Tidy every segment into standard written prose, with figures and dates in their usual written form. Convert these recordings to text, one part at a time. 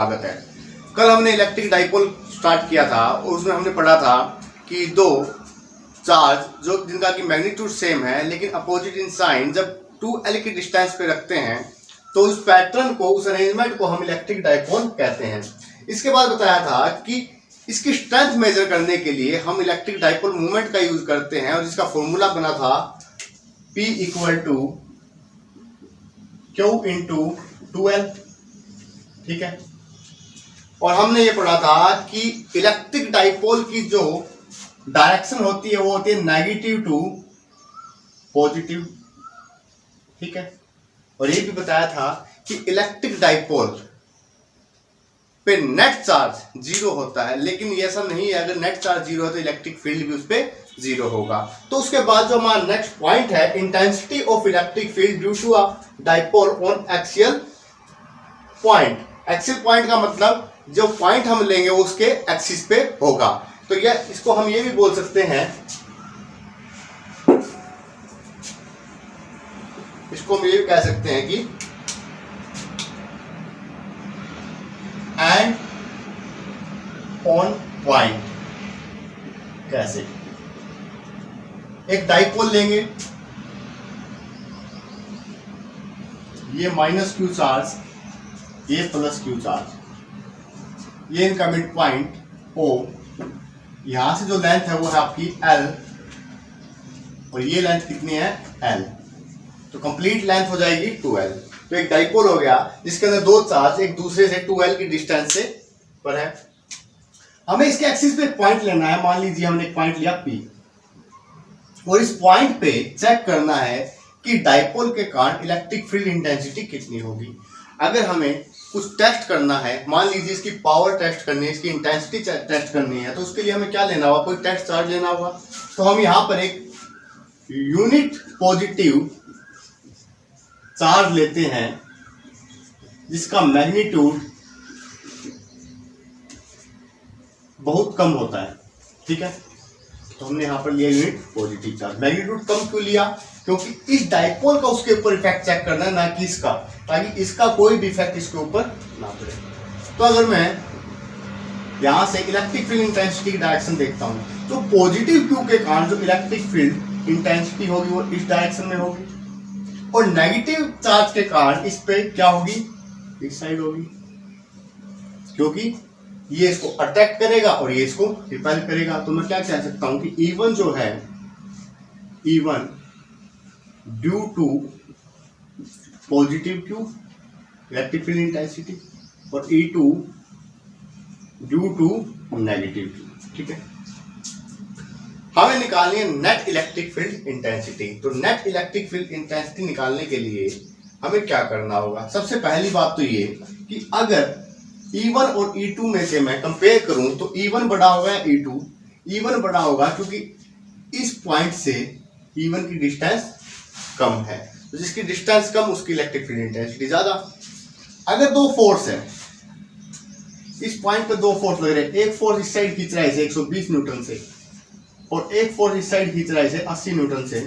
स्वागत है। कल हमने इलेक्ट्रिक डाइपोल स्टार्ट किया था और उसमें हमने पढ़ा था कि दो चार्ज जो जिनका की मैग्नीट्यूड सेम है लेकिन अपोजिट इन साइन जब 2L की डिस्टेंस पे रखते हैं तो उस पैटर्न को, उस अरेंजमेंट को हम इलेक्ट्रिक डाइपोल कहते हैं। इसके बाद बताया था कि इसकी स्ट्रेंथ मेजर करने के लिए हम इलेक्ट्रिक डाइपोल मूवमेंट का यूज करते हैं और जिसका फॉर्मूला बना था P = Q × 2L। ठीक है, और हमने ये पढ़ा था कि इलेक्ट्रिक डाइपोल की जो डायरेक्शन होती है वो होती है नेगेटिव टू पॉजिटिव। ठीक है, और ये भी बताया था कि इलेक्ट्रिक डाइपोल पे नेट चार्ज 0 होता है, लेकिन ये ऐसा नहीं है। अगर नेट चार्ज 0 है तो इलेक्ट्रिक फील्ड भी उस पर 0 होगा। तो उसके बाद जो हमारा नेक्स्ट पॉइंट है, intensity of electric field due to a dipole on axial point. Axial point का मतलब जो पॉइंट हम लेंगे वो उसके एक्सिस पे होगा। तो यह इसको हम ये भी बोल सकते हैं, इसको हम ये भी कह सकते हैं कि एंड ऑन पॉइंट। कैसे? एक डाइपोल लेंगे, ये -Q चार्ज, ये +Q चार्ज, ये इनका मिड पॉइंट O, यहां से जो लेंथ है वो है आपकी L और ये लेंथ कितनी है L, तो कंप्लीट लेंथ हो जाएगी 2L। तो एक डाइपोल हो गया जिसके अंदर दो चार्ज एक दूसरे से 2L की डिस्टेंस से पर है। हमें इसके एक्सिस पे पॉइंट लेना है। मान लीजिए हमने एक पॉइंट लिया P और इस पॉइंट पे चेक करना है कि डाइपोल के कारण इलेक्ट्रिक फील्ड इंटेंसिटी कितनी होगी। अगर हमें कुछ टेस्ट करना है, मान लीजिए इसकी पावर टेस्ट करनी है, इसकी इंटेंसिटी टेस्ट करनी है, तो उसके लिए हमें क्या लेना होगा? कोई टेस्ट चार्ज लेना होगा। तो हम यहां पर एक यूनिट पॉजिटिव चार्ज लेते हैं जिसका मैग्नीट्यूड बहुत कम होता है। ठीक है, तो हमने यहां पर लिया यूनिट पॉजिटिव चार्ज। मैग्नीट्यूड कम क्यों लिया? क्योंकि इस डाइपोल का उसके ऊपर इफेक्ट चेक करना है, ना कि इसका, ताकि इसका कोई भी इफेक्ट इसके ऊपर ना पड़े। तो अगर मैं यहां से इलेक्ट्रिक फील्ड इंटेंसिटी की डायरेक्शन देखता हूं तो पॉजिटिव क्यू के कारण जो इलेक्ट्रिक फील्ड इंटेंसिटी होगी वो इस डायरेक्शन में होगी और नेगेटिव चार्ज के कारण इस पे क्या होगी? इस साइड होगी, क्योंकि ये इसको अट्रैक्ट करेगा और ये इसको रिपेल करेगा। तो मैं क्या कह सकता हूं कि E1 जो है, E1 due to positive Q electric field intensity और E2 due to negative Q. ठीक है, हमें निकालनी है नेट इलेक्ट्रिक फील्ड इंटेंसिटी। तो नेट इलेक्ट्रिक फील्ड इंटेंसिटी निकालने के लिए हमें क्या करना होगा? सबसे पहली बात तो ये कि अगर E1 और E2 में से मैं कंपेयर करूं तो E1 बड़ा होगा या E2? E1 बड़ा होगा क्योंकि इस पॉइंट से E1 की डिस्टेंस कम है, तो जिसकी डिस्टेंस कम उसकी इलेक्ट्रिक फील्ड इंटेंसिटी ज्यादा। अगर दो फोर्स है, इस पॉइंट पे दो फोर्स लग रहे हैं, एक फोर्स इस साइड खींच रहा है इसे 120 न्यूटन से और एक फोर्स इस साइड खींच रहा है इसे 80 न्यूटन से।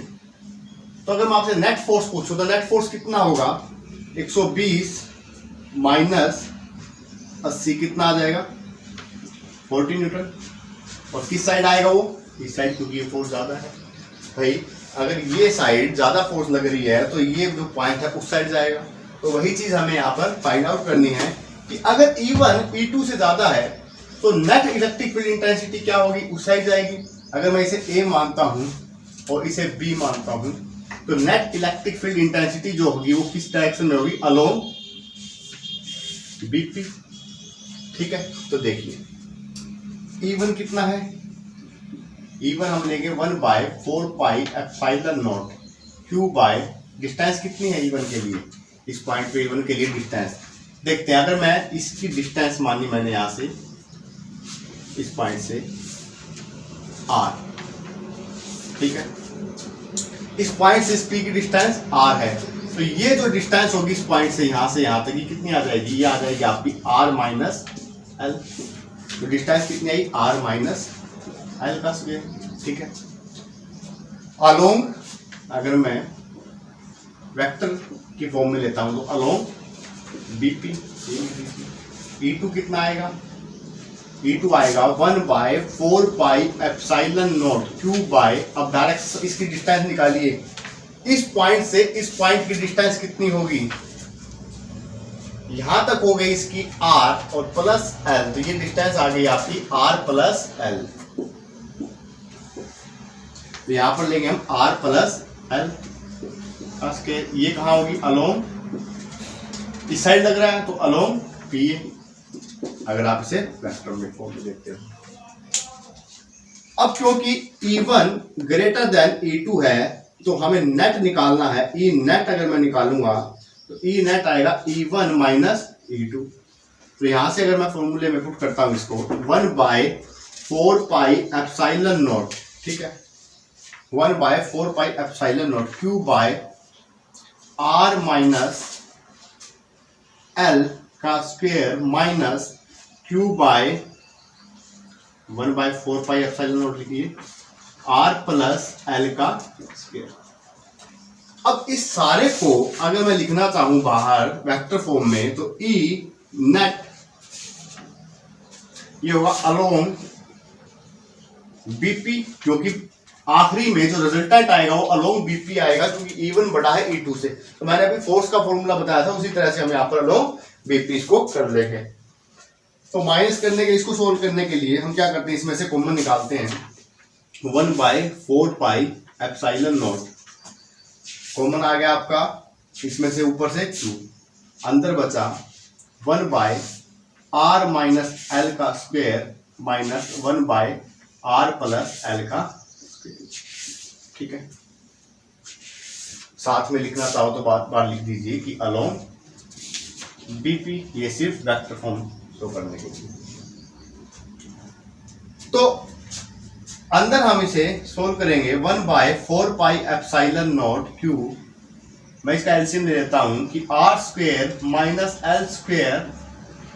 तो अगर मैं आपसे नेट फोर्स पूछूं तो नेट फोर्स कितना होगा? 120 - 80 कितना आ जाएगा? 40 न्यूटन। और किस साइड आएगा वो? इस साइड, क्योंकि ये फोर्स ज्यादा है। भाई अगर ये साइड ज्यादा फोर्स लग रही है तो ये जो पॉइंट है उस साइड जाएगा। तो वही चीज हमें यहाँ पर फाइंड आउट करनी है कि अगर E1 E2 से ज्यादा है तो नेट इलेक्ट्रिक फील्ड इंटेंसिटी क्या होगी? उस साइड जाएगी। अगर मैं इसे A मानता हूं और इसे B मानता हूं तो नेट इलेक्ट्रिक फील्ड इंटेंसिटी जो होगी वो किस डायरेक्शन में होगी? Along BP। ठीक है, तो देखिए E1 कितना है? E1 हम लेंगे 1/4πε0 Q बाय डिस्टेंस कितनी है E1 के लिए? इस पॉइंट पे E1 के लिए डिस्टेंस देखते हैं। अगर मैं इसकी डिस्टेंस मानी मैंने यहां से इस पॉइंट से R, ठीक है, इस पॉइंट से इस P की डिस्टेंस R है, तो ये जो डिस्टेंस होगी इस पॉइंट से यहां तक, ये कितनी आ जाएगी? ये आ जाएगी आपकी R - L। तो डिस्टेंस कितनी आई? R - L का स्क्वायर। ठीक है, अलोंग अगर मैं वेक्टर की फॉर्म में लेता हूं तो अलोंग BP E2 कितना आएगा, E2 आएगा 1/4πε0 Q बाय, अब डायरेक्ट इसकी डिस्टेंस निकालिए, इस पॉइंट से इस पॉइंट की डिस्टेंस कितनी होगी, यहां तक हो गई इसकी R और प्लस L, तो ये डिस्टेंस आ गई आपकी R प्लस L। तो यहां पर लेंगे हम R प्लस L, ये कहां होगी, अलोंग इस साइड लग रहा है तो अलोंग PA, अगर आप इसे वेक्टर में फॉर्म में देखते हो। अब क्योंकि E1 ग्रेटर देन E2 है तो हमें नेट निकालना है, E नेट अगर मैं निकालूंगा तो E नेट आएगा E1 माइनस E2। तो यहां से अगर मैं फॉर्मूले में पुट करता हूं इसको 1/4πε0, ठीक है, 1/4πε0 Q by R minus L का स्क्वायर माइनस Q बाय 1/4πε0 लिखिए R प्लस L का स्क्वायर। अब इस सारे को अगर मैं लिखना चाहूं बाहर वेक्टर फॉर्म में तो E नेट ये होगा अलोंग BP, क्योंकि आखिरी में जो रिजल्टेंट आएगा वो अलोंग BP आएगा, क्योंकि E1 बड़ा है E2 से। तो मैंने अभी फोर्स का फॉर्मूला बताया था, उसी तरह से हम यहाँ पर अलोंग BP इसको कर लेंगे। तो माइनस करने के, इसको सोल्व करने के लिए हम क्या करते हैं, इसमें से कॉमन निकालते हैं, 1/4πε0 कॉमन आ गया आपका, इसमें से ऊपर से 2 अंदर बचा 1/r माइनस एल का square minus 1/r plus L का स्क्वायर, ठीक है। साथ में लिखना चाहो तो बार बार लिख दीजिए कि अलोंग BP, ये सिर्फ वेक्टर फॉर्म शो करने के लिए। तो अंदर हम इसे सोल्व करेंगे 1/4πε0 Q, मैं इसका एलसीएम ले लेता हूं कि R square minus L square,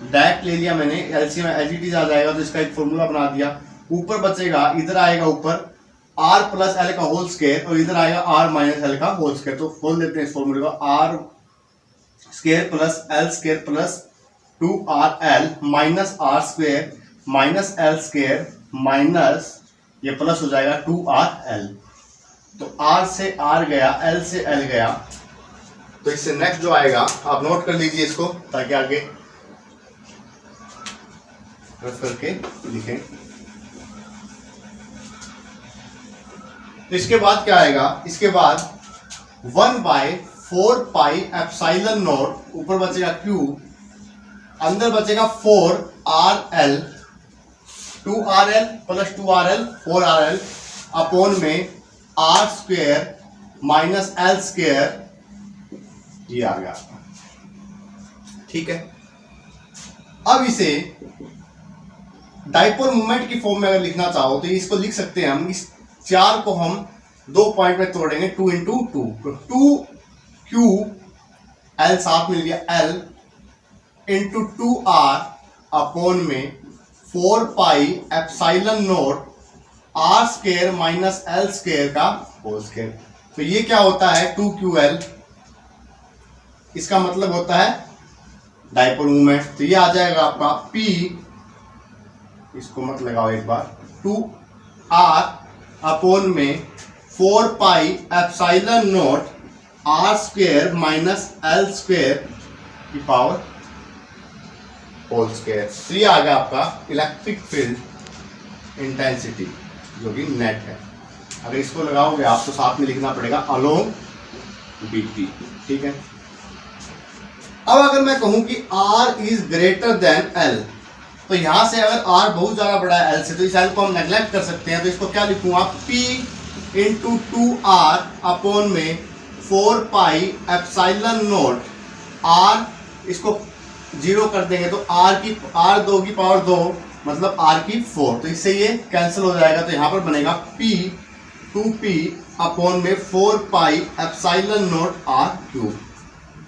direct ले लिया मैंने, एलसीएम एज इट इज आ जाएगा, तो इसका एक फॉर्मूला बना दिया। ऊपर बचेगा, इधर आएगा ऊपर R प्लस L का होल स्क्वायर और इधर आएगा R माइनस L का होल स्क्वायर। तो खोल देते हैं इस फॉर्मूले को, R square plus L square plus 2RL minus R square minus L square minus ये प्लस हो जाएगा 2RL। तो R से R गया, L से L गया, तो इससे नेक्स्ट जो आएगा आप नोट कर लीजिए इसको ताकि आगे रफ करके लिखें। तो इसके बाद क्या आएगा, इसके बाद 1/4πε0 ऊपर बचेगा Q, अंदर बचेगा 4RL, 2RL plus 2RL 4RL upon में R square minus L square, ये आ गया, ठीक है। अब इसे डाइपोल मोमेंट की फॉर्म में अगर लिखना चाहो तो इसको लिख सकते हैं हम, इस 4 को हम 2 पॉइंट में तोड़ेंगे, 2 × 2, 2Q L साथ में लिया L इंटू 2R अपॉन में 4πε0 R square minus L square का होल स्क्वायर। तो ये क्या होता है 2QL, इसका मतलब होता है डाइपोल मोमेंट। तो ये आ जाएगा आपका P, इसको मत लगाओ एक बार, 2R अपॉन में 4πε0 R square minus L square की पावर होल स्क्वायर। तो ये आ गया आपका इलेक्ट्रिक फील्ड इंटेंसिटी जो कि नेट है। अगर इसको लगाओगे आप तो साथ में लिखना पड़ेगा अलोंग BP, ठीक है। अब अगर मैं कहूं कि R is greater than L, तो यहां से अगर R बहुत ज्यादा बड़ा है L से तो इस L को हम नेग्लेक्ट कर सकते हैं। तो इसको क्या लिखूंगा, P इंटू 2R अपॉन में 4πε0 R, इसको 0 कर देंगे तो R 2 की पावर 2 मतलब R की 4, तो इससे ये कैंसिल हो जाएगा। तो यहां पर बनेगा P 2P अपॉन में 4πε0 R3।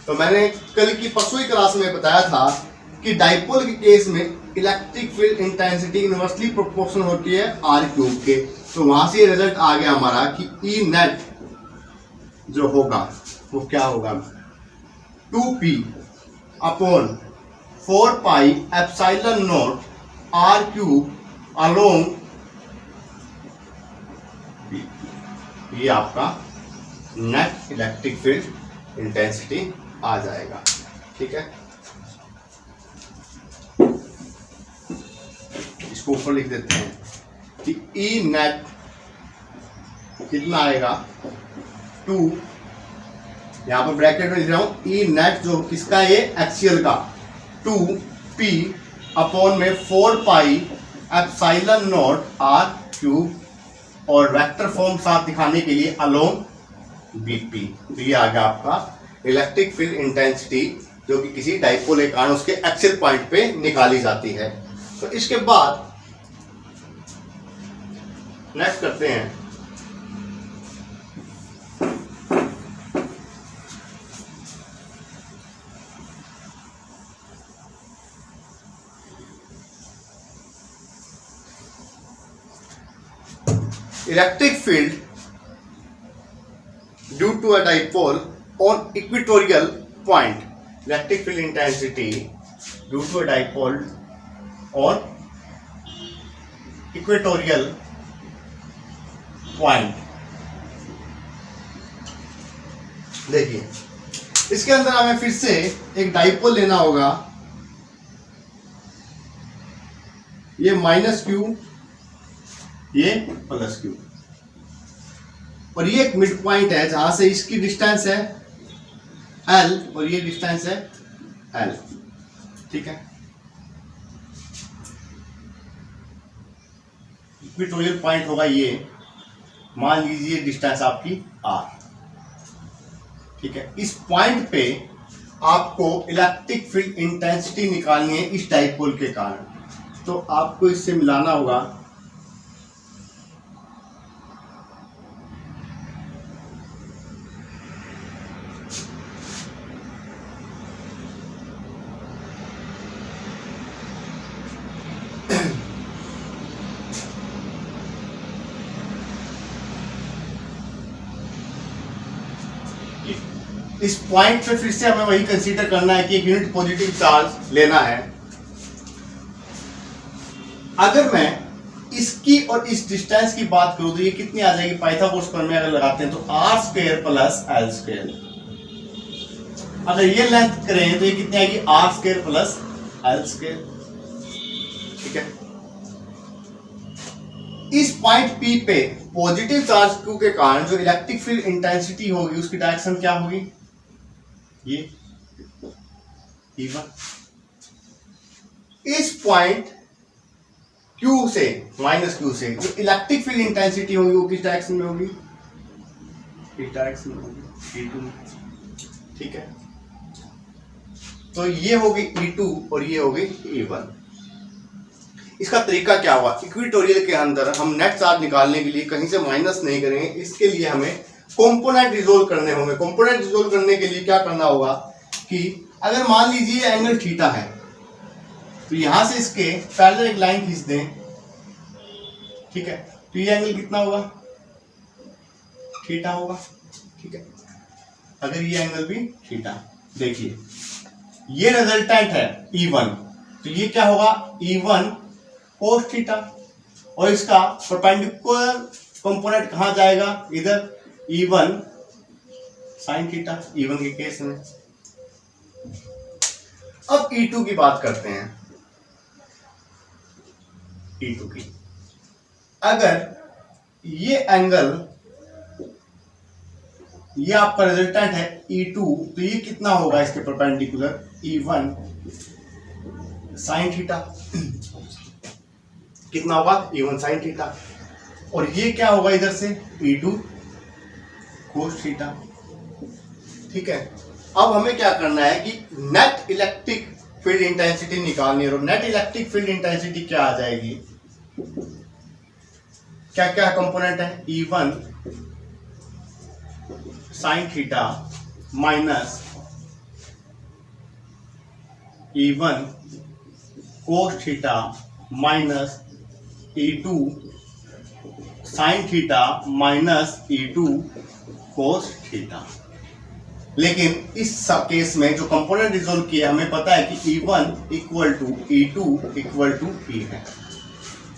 तो मैंने कल की परसों की क्लास में बताया था कि डाइपोल के केस में electric field intensity inversely proportional होती है R³ के। तो वहां से रिजल्ट आ गया हमारा कि E नेट जो होगा वो क्या होगा, 2P upon 4 pi epsilon naught R cube along, ये आपका नेट इलेक्ट्रिक फील्ड इंटेंसिटी आ जाएगा। ठीक है, इसको ऊपर लिख देते हैं कि ई नेट कितना आएगा 2, यहां पर ब्रैकेट में लिख रहा हूं, ई नेट जो किसका, ये एक्सियल का 2p अपॉन में 4 pi epsilon naught R cube, और वेक्टर फॉर्म साथ दिखाने के लिए अलोंग बीपी। तो ये आ गया आपका इलेक्ट्रिक फील्ड इंटेंसिटी जो कि किसी डाइपोल के कारण उसके एक्सियल पॉइंट पे निकाली जाती है। तो इसके बाद नेक्स्ट करते हैं electric field due to a dipole on equatorial point. Electric field intensity due to a dipole on equatorial point. देखिए, इसके अंदर हमें फिर से एक डाइपोल लेना होगा, ये माइनस क्यू, ये प्लस क्यू, और ये एक मिड पॉइंट है जहां से इसकी डिस्टेंस है L और ये डिस्टेंस है L। ठीक है, इक्वेटोरियल पॉइंट होगा ये, मान लीजिए डिस्टेंस आपकी R। ठीक है, इस पॉइंट पे आपको इलेक्ट्रिक फील्ड इंटेंसिटी निकालनी है इस डाइपोल के कारण, तो आपको इससे मिलाना होगा। इस पॉइंट पे फिर से हमें वही कंसीडर करना है कि एक यूनिट पॉजिटिव चार्ज लेना है। अगर मैं इसकी और इस डिस्टेंस की बात करूं तो ये कितनी आ जाएगी, पाइथागोरस प्रमेय अगर लगाते हैं तो r² प्लस l²। अगर ये लेंथ करें तो ये कितनी आएगी, r² प्लस l²। ठीक है, इस पॉइंट P पे पॉजिटिव चार्ज Q के कारण जो इलेक्ट्रिक फील्ड इंटेंसिटी होगी उसकी डायरेक्शन क्या होगी, ये E1। इस पॉइंट Q से माइनस Q से जो इलेक्ट्रिक फील्ड इंटेंसिटी होगी वो किस डायरेक्शन में होगी, इस डायरेक्शन में होगी, E2 में। ठीक है, तो ये होगी E2 और ये होगी E1। इसका तरीका क्या हुआ, इक्वेटोरियल के अंदर हम नेट चार्ज निकालने के लिए कहीं से माइनस नहीं करेंगे, इसके लिए हमें कंपोनेंट रिजोल्व करने होंगे। कंपोनेंट रिजोल्व करने के लिए क्या करना होगा कि अगर मान लीजिए एंगल थीटा है तो यहां से इसके पैरेलल एक लाइन खींच दें। ठीक है, तो ये एंगल कितना होगा, थीटा होगा। ठीक है, अगर ये एंगल भी थीटा, देखिए ये रिजल्टेंट है E1, तो ये क्या होगा, E1 cos थीटा, और इसका परपेंडिकुलर कंपोनेंट कहां जाएगा, इधर E1 sin थीटा, E1 के केस में। अब E2 की बात करते हैं, E2 की, अगर ये एंगल, ये आपका रिजल्टेंट है E2, तो ये कितना होगा इसके परपेंडिकुलर, E1 sin थीटा। कितना होगा, E1 sin थीटा, और ये क्या होगा इधर से, E2 cos थीटा। ठीक है, अब हमें क्या करना है कि नेट इलेक्ट्रिक फील्ड इंटेंसिटी निकालनी है, और नेट इलेक्ट्रिक फील्ड इंटेंसिटी क्या आ जाएगी, क्या क्या कंपोनेंट है, E1 sin theta minus E1 cos theta minus E2 sin theta minus E2 cos theta. लेकिन इस सब केस में जो कंपोनेंट रिजोल्व किया हमें पता है कि E1 equal to E2 equal to E है।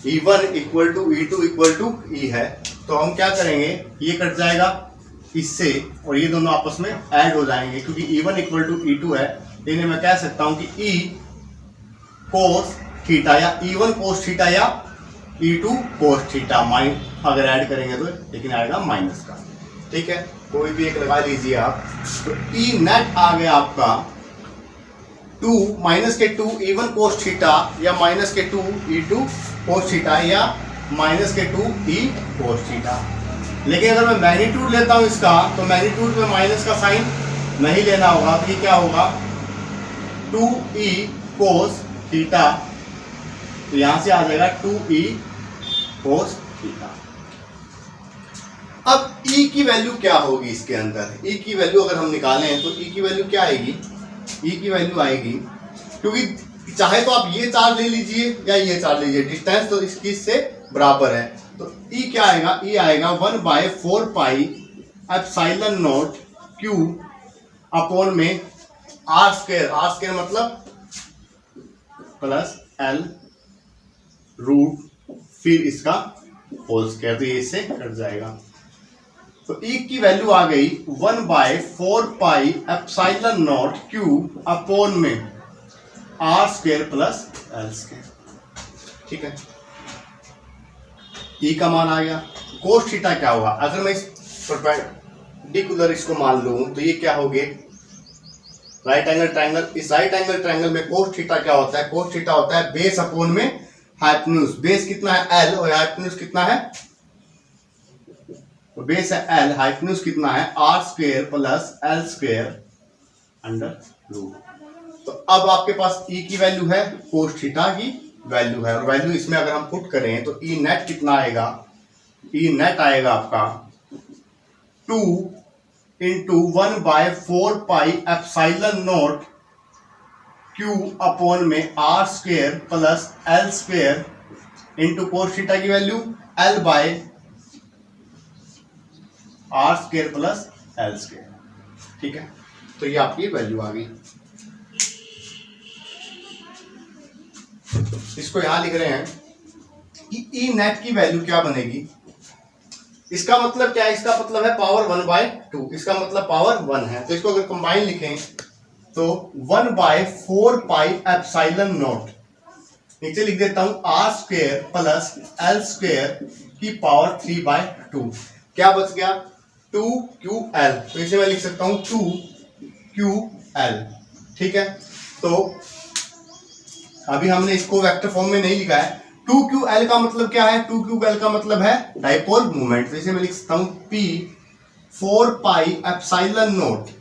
E1 equal to E2 equal to E है। तो हम क्या करेंगे, ये कट जाएगा इससे और ये दोनों आपस में ऐड हो जाएंगे, क्योंकि E1 इक्वल टू E2 है। इन्हें मैं कह सकता हूं कि E कोस थीटा या E1 कोस थीटा या E2 कोस थीटा माइन अगर ऐड करेंगे तो, लेकिन आएगा माइनस का। ठीक है, कोई भी एक लगा लीजिए आप। तो E नेट आ गया आपका 2 माइनस के 2 E1 कोस थीटा या माइनस के 2 E2 कोस थीटा या माइनस के 2 E कोस थीटा। लेकिन अगर मैं मैग्नीट्यूड लेता हूं इसका, तो मैग्नीट्यूड में माइनस का साइन नहीं लेना होगा। तो ये क्या होगा 2E कोस थीटा, तो यहां से आ जाएगा 2E कोस थीटा। अब E की वैल्यू क्या होगी इसके अंदर, E की वैल्यू अगर हम निकालें तो E की वैल्यू क्या आएगी, E की वैल्यू आएगी, क्योंकि चाहे तो आप ये चार्ज ले लीजिए या ये चार्ज लीजिए, डिस्टेंस तो इसकी इससे बराबर है। तो E क्या आएगा, E आएगा 1/4 pi epsilon naught Q upon में R स्क्वायर मतलब प्लस L रूट फिर इसका होल स्क्वायर, तो ये इससे कट जाएगा। तो E की वैल्यू आ गई 1/4 pi epsilon naught Q upon में R square plus L square. ठीक है, E का मान आ गया। कोस थीटा क्या होगा, अगर मैं इस परपेंडिकुलर इसको मान लूं तो ये क्या हो गए राइट एंगल ट्रायंगल। इस राइट एंगल ट्रायंगल में कोस थीटा क्या होता है, कोस थीटा होता है बेस अपॉन में हाइपोटेन्यूज। बेस कितना है L और हाइपोटेन्यूज कितना है, तो बेस है L, हाइपोटेन्यूज कितना है R square plus L square under root. तो अब आपके पास E की वैल्यू है, कोस थीटा की वैल्यू है, और वैल्यू इसमें अगर हम पुट करें तो E नेट कितना आएगा, E नेट आएगा आपका 2 into 1/4 pi epsilon naught Q upon में R square plus L square into cos theta की value L by R square plus L square. ठीक है, तो ये आपकी वैल्यू आ गई। इसको यहां लिख रहे हैं कि E नेट की वैल्यू क्या बनेगी। इसका मतलब क्या है, इसका मतलब है पावर 1/2, इसका मतलब पावर 1 है। तो इसको अगर कंबाइन लिखें तो 1/4 पाई एप्सिलॉन नॉट, नीचे लिख देता हूं R square plus L square की पावर 3/2। क्या बच गया 2QL, तो इसे मैं लिख सकता हूं 2QL। ठीक है, तो अभी हमने इसको वेक्टर फॉर्म में नहीं लिखा है। 2QL का मतलब क्या है, 2QL का मतलब है डाइपोल मूवमेंट। तो इसे मैं लिख सकता हूं P 4 pi epsilon not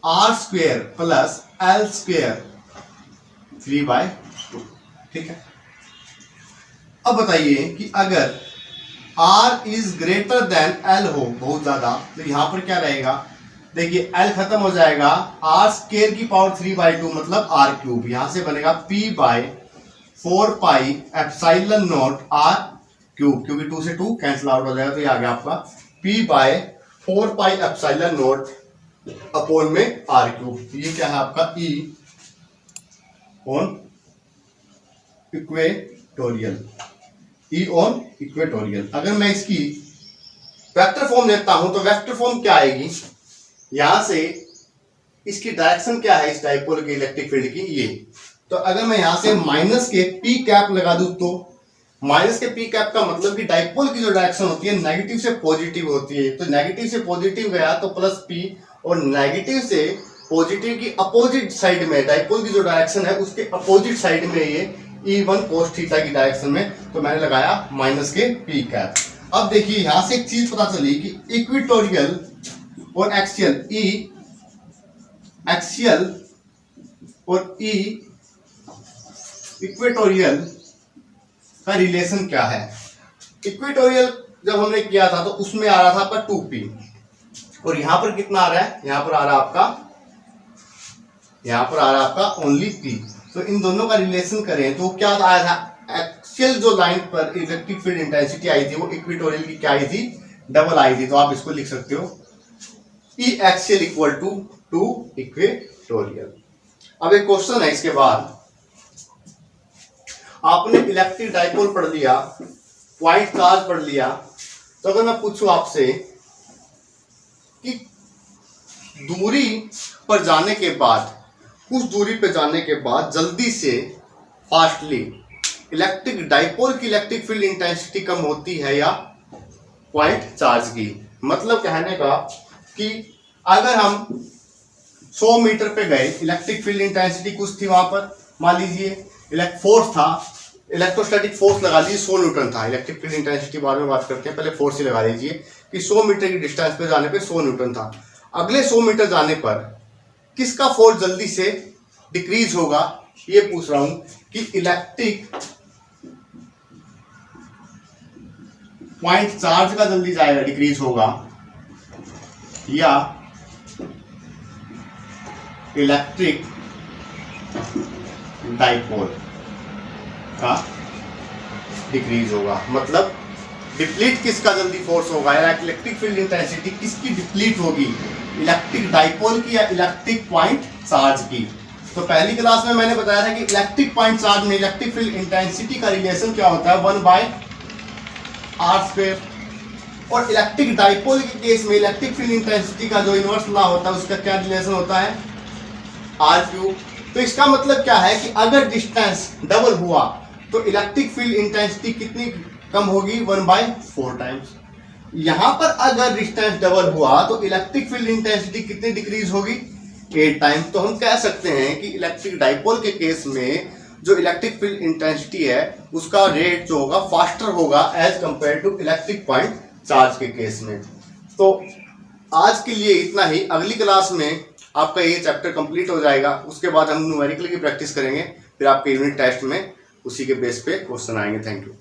R square plus L square 3/2। ठीक है, अब बताइए कि अगर R is greater than L हो बहुत ज्यादा, तो यहां पर क्या रहेगा, देखिए L खत्म हो जाएगा, R स्क्वायर की पावर 3/2 मतलब R क्यूब, यहां से बनेगा P/4 pi epsilon not R cube, क्योंकि 2 से 2 कैंसिल आउट हो जाएगा। तो ये आ गया आपका P/4 pi epsilon not upon में R क्यूब। ये क्या है आपका E on equatorial, E on equatorial. अगर मैं इसकी वेक्टर फॉर्म लेता हूं तो वेक्टर फॉर्म क्या आएगी, यहां से इसकी डायरेक्शन क्या है इस डाइपोल के इलेक्ट्रिक फील्ड की, ये। तो अगर मैं यहां से माइनस के P कैप लगा दूं तो माइनस के P कैप का मतलब कि डाइपोल की जो डायरेक्शन होती है नेगेटिव से पॉजिटिव होती है। तो नेगेटिव से पॉजिटिव गया तो प्लस P, और नेगेटिव से पॉजिटिव की अपोजिट साइड में डाइपोल की जो डायरेक्शन है उसके अपोजिट साइड में ये E1 कोस थीटा की डायरेक्शन में, तो मैंने लगाया माइनस के P कैप। अब देखिए यहां से एक चीज पता चली कि इक्वेटोरियल और एक्सियल, E एक्सियल और E इक्वेटोरियल का रिलेशन क्या है। इक्वेटोरियल जब हमने किया था तो उसमें आ रहा था आपका 2P, और यहां पर कितना आ रहा है, यहां पर आ रहा है आपका ओनली P। तो इन दोनों का रिलेशन करें तो क्या आया था, एक्सियल जो लाइन पर इलेक्ट्रिक फील्ड इंटेंसिटी आई थी वो इक्वेटोरियल की क्या आई थी, डबल आई थी। तो आप इसको लिख सकते हो ई एक्सियल इक्वल टू इक्वेटोरियल। अब एक क्वेश्चन है इसके बाद, आपने इलेक्ट्रिक डाइपोल पढ़ लिया, पॉइंट चार्ज पढ़ लिया, तो अगर मैं पूछूं आपसे कि दूरी पर जाने के बाद, उस दूरी पर जाने के बाद जल्दी से फास्टली इलेक्ट्रिक डाइपोल की इलेक्ट्रिक फील्ड इंटेंसिटी कम होती है या पॉइंट चार्ज की। मतलब कहने का कि अगर हम 100 मीटर पे गए, इलेक्ट्रिक फील्ड इंटेंसिटी कुछ थी वहां पर, मान लीजिए फोर्स था, इलेक्ट्रोस्टैटिक फोर्स लगा लीजिए 100 न्यूटन था। इलेक्ट्रिक फील्ड इंटेंसिटी बाद में बात करते हैं, पहले फोर्स ही लगा लीजिए कि 100 मीटर की डिस्टेंस पे जाने पे 100 न्यूटन था। अगले 100 मीटर जाने पर किसका फोर्स जल्दी से डिक्रीज होगा, ये पूछ रहा हूं कि इलेक्ट्रिक पॉइंट चार्ज का जल्दी जाएगा, डिक्रीज होगा, या इलेक्ट्रिक डाइपोल का डिक्रीज होगा। मतलब डिप्लीट किसका जल्दी फोर्स होगा, या इलेक्ट्रिक फील्ड इंटेंसिटी किसकी डिप्लीट होगी, इलेक्ट्रिक डाइपोल की या इलेक्ट्रिक पॉइंट चार्ज की। तो पहली क्लास में मैंने बताया था कि इलेक्ट्रिक पॉइंट चार्ज में इलेक्ट्रिक फील्ड इंटेंसिटी का रिलेशन क्या होता है, 1/r²। और इलेक्ट्रिक डाइपोल के केस में इलेक्ट्रिक फील्ड इंटेंसिटी का जो इनवर्स लॉ होता है उसका क्या रिलेशन होता है, r³। तो इसका मतलब क्या है कि अगर डिस्टेंस डबल हुआ तो इलेक्ट्रिक फील्ड इंटेंसिटी कितनी कम होगी, 1/4 टाइम्स। यहां पर अगर डिस्टेंस डबल हुआ तो इलेक्ट्रिक फील्ड इंटेंसिटी कितनी डिक्रीज होगी, 8 टाइम्स। तो हम कह सकते हैं कि इलेक्ट्रिक डाइपोल के केस में जो इलेक्ट्रिक फील्ड इंटेंसिटी है उसका रेट जो होगा फास्टर होगा as compared to electric point charge के केस में। तो आज के लिए इतना ही। अगली क्लास में आपका ये चैप्टर कंप्लीट हो जाएगा, उसके बाद हम न्यूमेरिकल की प्रैक्टिस करेंगे, फिर आपके यूनिट टेस्ट में उसी के बेस पे क्वेश्चन आएंगे। Thank you.